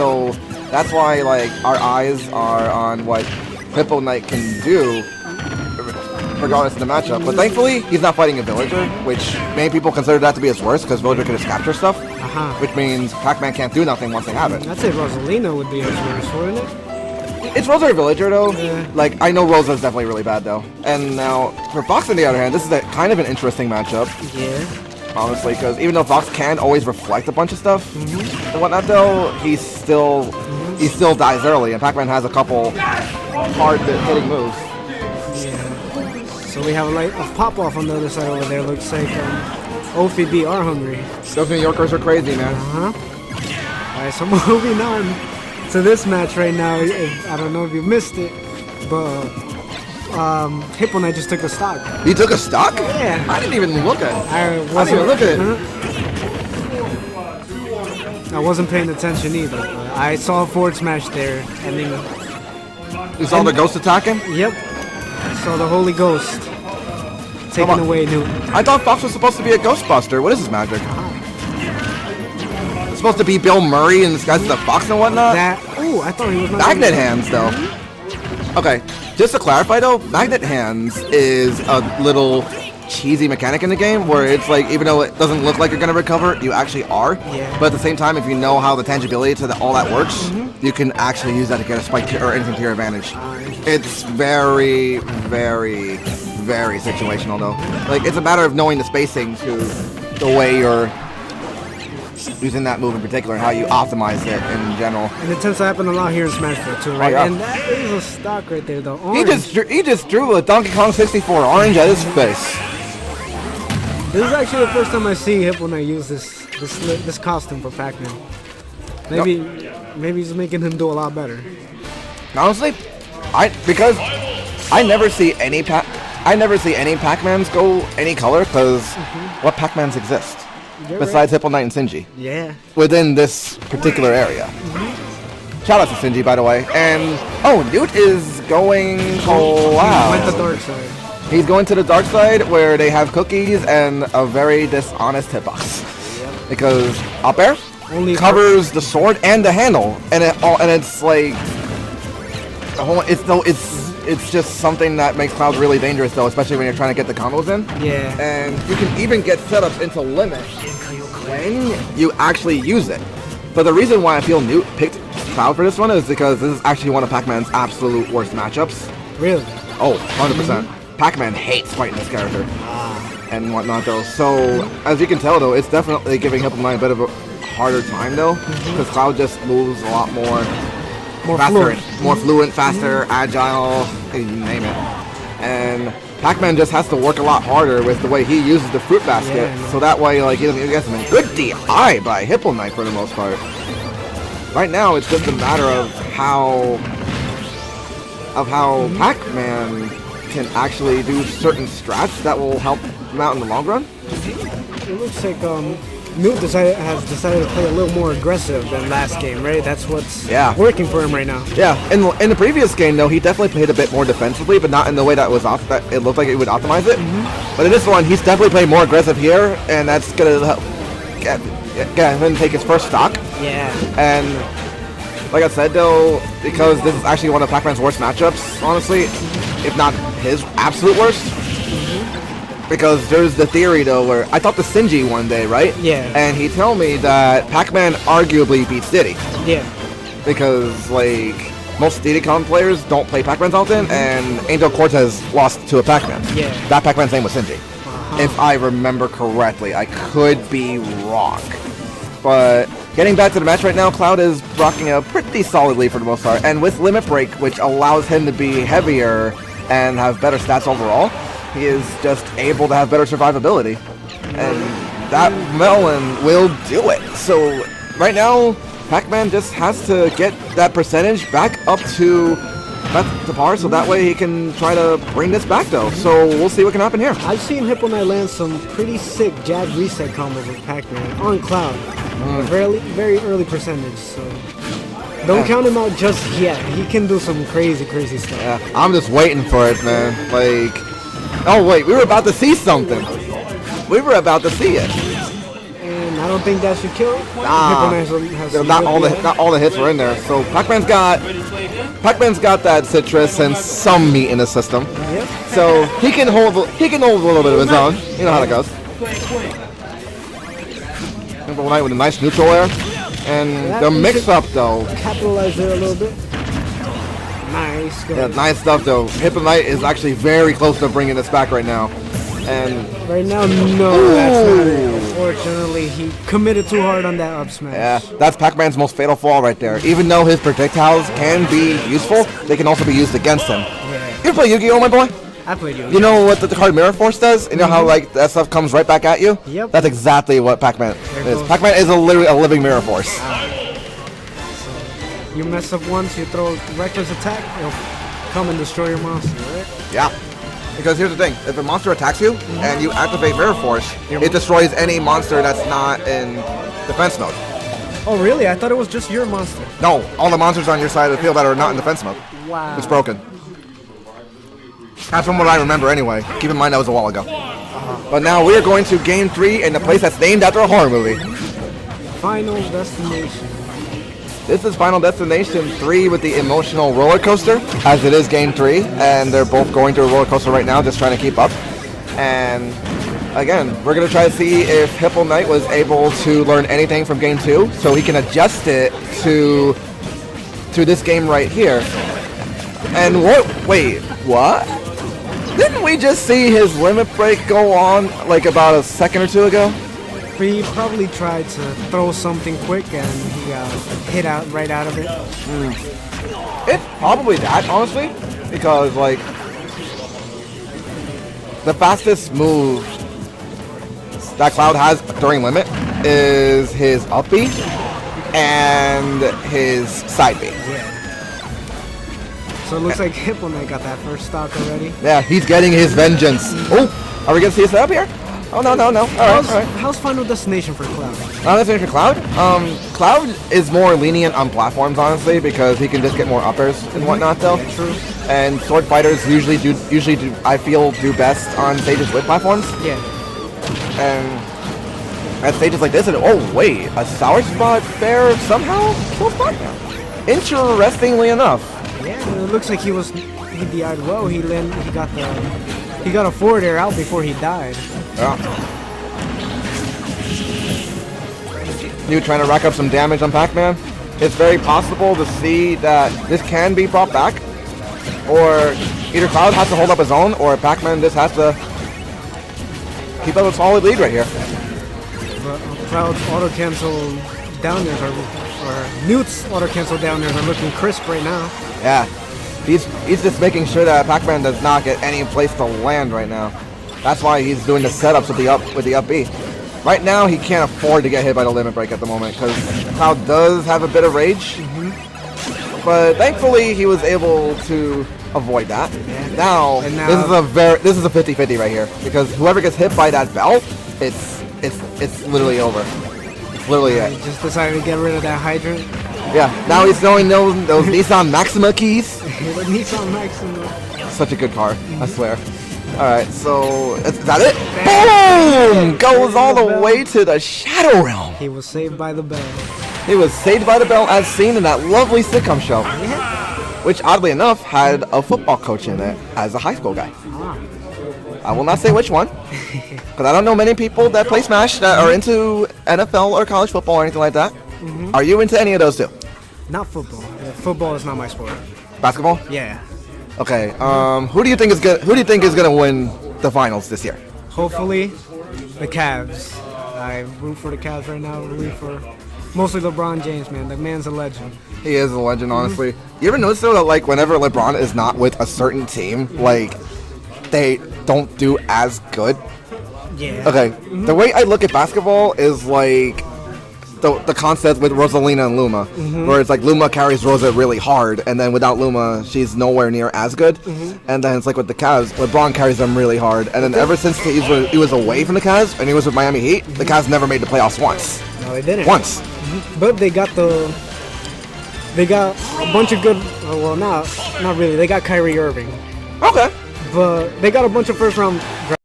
So that's why like our eyes are on what Hippo Knight can do regardless of the matchup. But thankfully, he's not fighting a villager, which many people consider that to be his worst because villager can just capture stuff, which means Pac-Man can't do nothing once they have it. I'd say Rosalina would be his worst, wouldn't it? It's Rosa or Villager though. Yeah. Like I know Rosa's definitely really bad though. And now for Fox on the other hand, this is a kind of an interesting matchup. Yeah. Honestly, because even though Fox can always reflect a bunch of stuff and whatnot though, he still dies early, and Pac-Man has a couple hard hitting moves. Yeah. So we have a pop-off on the other side over there. Looks like OFB are hungry. Those New Yorkers are crazy, man. Alright, so moving on to this match right now. I don't know if you missed it, but Hippo Knight just took a stock. He took a stock? Yeah. I didn't even look at it. I didn't even look at it. I wasn't paying attention either. But I saw a forward smash there, and then You saw the ghost attacking? Yep. Saw the Holy Ghost taking away NEWT. I thought Fox was supposed to be a Ghostbuster. What is his magic? It's supposed to be Bill Murray and this guy's the Fox and whatnot? I thought he was Magnet Hands, though. Okay, just to clarify, though, Magnet Hands is a little cheesy mechanic in the game where it's like, even though it doesn't look like you're going to recover, you actually are. Yeah. But at the same time, if you know how the tangibility to all that works, you can actually use that to get a spike or anything to your advantage. It's very, very, very situational, though. Like, it's a matter of knowing the spacing to the way you're using that move in particular and how you optimize it in general. And it tends to happen a lot here in Smash Bros. Too, right? Yeah. And that is a stock right there, though. He just drew a Donkey Kong 64 orange at his face. This is actually the first time I see Hippo Knight use this costume for Pac-Man. Maybe he's making him do a lot better. Honestly, because I never see any Pac-Mans go any color because what Pac-Mans exist? Besides Hippo Knight and Sinji. Yeah. Within this particular area. Shout out to Sinji, by the way. And, NEWT is going wow. He went the dark side. He's going to the dark side where they have cookies and a very dishonest hitbox. Yep. Because up air covers the sword and the handle. And it's like, it's just something that makes Cloud really dangerous, though, especially when you're trying to get the combos in. Yeah. And you can even get setups into limit when you actually use it. But the reason why I feel NEWT picked Cloud for this one is because this is actually one of Pac-Man's absolute worst matchups. Really? Oh, 100%. Pac-Man hates fighting this character and whatnot, though. So, as you can tell, though, it's definitely giving Hippo Knight a bit of a harder time, though, because Cloud just moves a lot more faster, more fluent, faster, agile, you name it. And Pac-Man just has to work a lot harder with the way he uses the fruit basket, so that way, like, he doesn't get some good DI by Hippo Knight for the most part. Right now, it's just a matter of how Pac-Man can actually do certain strats that will help him out in the long run. It looks like NEWT has decided to play a little more aggressive than last game, right? That's what's working for him right now. Yeah, in the previous game, though, he definitely played a bit more defensively, but not in the way that it looked like it would optimize it. But in this one, he's definitely playing more aggressive here, and that's going to help get him take his first stock. Yeah. And like I said, though, because this is actually one of Pac-Man's worst matchups, honestly, if not his absolute worst. Because there's the theory, though, where I talked to Sinji one day, right? Yeah. And he told me that Pac-Man arguably beats Diddy. Yeah. Because, like, most Diddy Kong players don't play Pac-Mans often, and Angel Cortez lost to a Pac-Man. Yeah. That Pac-Man's name was Sinji. If I remember correctly. I could be wrong. But getting back to the match right now, Cloud is rocking a pretty solid lead for the most part. And with Limit Break, which allows him to be heavier and have better stats overall, he is just able to have better survivability. And that melon will do it. So right now, Pac-Man just has to get that percentage back up to par, so that way he can try to bring this back, though. So we'll see what can happen here. I've seen Hippo Knight land some pretty sick jab reset combos with Pac-Man on Cloud. Very, very early percentage, so don't count him out just yet. He can do some crazy, crazy stuff. Yeah, I'm just waiting for it, man. Like, oh wait, we were about to see something. We were about to see it. And I don't think that should kill. Nah, not all the hits were in there. So Pac-Man's got that citrus and some meat in his system. Yep. So he can hold a little bit of his own. You know how that goes. Hippo Knight with a nice neutral air. And the mix-up though. Capitalize there a little bit. Nice. Yeah, nice stuff though. Hippo Knight is actually very close to bringing this back right now. And right now, no, that's not it. Unfortunately, he committed too hard on that up smash. Yeah, that's Pac-Man's most fatal fall right there. Even though his projectiles can be useful, they can also be used against him. Yeah. You ever play Yu-Gi-Oh, my boy? I played Yu-Gi-Oh. You know what the card Mirror Force does? You know how like that stuff comes right back at you? Yep. That's exactly what Pac-Man is. Pac-Man is literally a living Mirror Force. So you mess up once, you throw reckless attack, it'll come and destroy your monster, right? Yeah. Because here's the thing, if a monster attacks you and you activate Mirror Force, it destroys any monster that's not in defense mode. Oh really? I thought it was just your monster. No, all the monsters on your side of the field that are not in defense mode. Wow. It's broken. That's from what I remember anyway. Keep in mind that was a while ago. But now we are going to Game 3 in the place that's named after a horror movie. Final Destination. This is Final Destination 3 with the emotional roller coaster, as it is Game 3, and they're both going through a roller coaster right now, just trying to keep up. And again, we're going to try to see if Hippo Knight was able to learn anything from Game 2, so he can adjust it to this game right here. And wait, what? Didn't we just see his limit break go on like about a second or two ago? He probably tried to throw something quick and he got hit right out of it. It's probably that, honestly, because like the fastest move that Cloud has during limit is his up B and his side B. Yeah. So it looks like Hippo Knight got that first stock already. Yeah, he's getting his vengeance. Oh, are we gonna see a setup here? Oh, no. All right. How's Final Destination for Cloud? Final Destination for Cloud? Cloud is more lenient on platforms, honestly, because he can just get more uppers and whatnot, though. Yeah, true. And sword fighters usually do, I feel, do best on stages with platforms. Yeah. And at stages like this, oh wait, a sour spot fair somehow kills Pac-Man. Interestingly enough. Yeah, it looks like he DI'd well. He got a forward air out before he died. Yeah. NEWT trying to rack up some damage on Pac-Man. It's very possible to see that this can be brought back, or either Cloud has to hold up his own, or Pac-Man just has to keep up a solid lead right here. But Cloud's auto cancel down airs or NEWT's auto cancel down airs are looking crisp right now. Yeah, he's just making sure that Pac-Man does not get any place to land right now. That's why he's doing the setups with the up B. Right now, he can't afford to get hit by the limit break at the moment because Cloud does have a bit of rage. But thankfully, he was able to avoid that. Now this is a 50-50 right here because whoever gets hit by that belt, it's literally over. It's literally it. He just decided to get rid of that hydrant. Yeah. Now he's throwing those Nissan Maxima keys. The Nissan Maxima. Such a good car, I swear. Alright, so is that it? Boom! Goes all the way to the Shadow Realm. He was saved by the bell. He was saved by the bell as seen in that lovely sitcom show. Which oddly enough had a football coach in it as a high school guy. I will not say which one. Because I don't know many people that play Smash that are into NFL or college football or anything like that. Are you into any of those two? Not football. Football is not my sport. Basketball? Yeah. Okay. Who do you think is gonna win the finals this year? Hopefully, the Cavs. I root for the Cavs right now. Root for mostly LeBron James, man. The man's a legend. He is a legend, honestly. You ever notice though that like whenever LeBron is not with a certain team, like they don't do as good? Yeah. Okay. The way I look at basketball is like the concept with Rosalina and Luma, where it's like Luma carries Rosa really hard, and then without Luma, she's nowhere near as good. And then it's like with the Cavs, LeBron carries them really hard, and then ever since he was away from the Cavs and he was with Miami Heat, the Cavs never made the playoffs once. No, they didn't. Once. But they got a bunch of good. Well, not really. They got Kyrie Irving. Okay. But they got a bunch of first round